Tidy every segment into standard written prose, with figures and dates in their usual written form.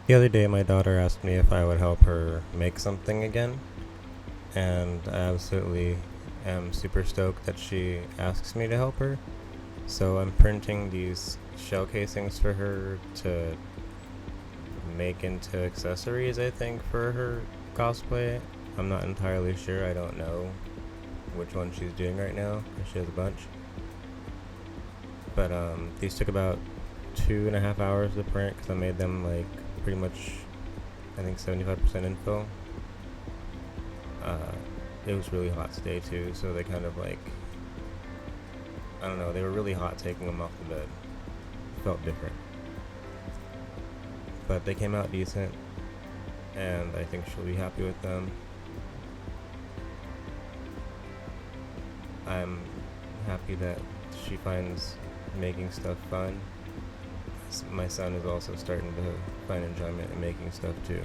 The other day, my daughter asked me if I would help her make something again, and I absolutely am super stoked that she asks me to help her. So I'm printing these shell casings for her to make into accessories, I think, for her cosplay. I'm not entirely sure. I don't know which one she's doing right now, because she has a bunch. But these took about 2.5 hours to print, because I made them like pretty much, I think, 75% infill. Uh, it was really hot today too, so they kind of like, I don't know, they were really hot taking them off the bed. Felt different. But they came out decent, and I think she'll be happy with them. I'm happy that she finds making stuff fun. My son is also starting to find enjoyment in making stuff too.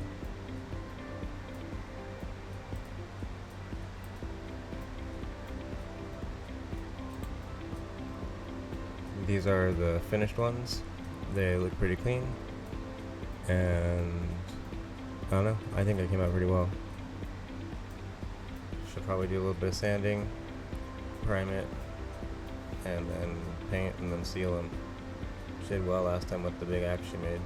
These are the finished ones. They look pretty clean, and I don't know, I think they came out pretty well. Should probably do a little bit of sanding, prime it, and then paint, and then seal them. She did well last time with the big axe she made.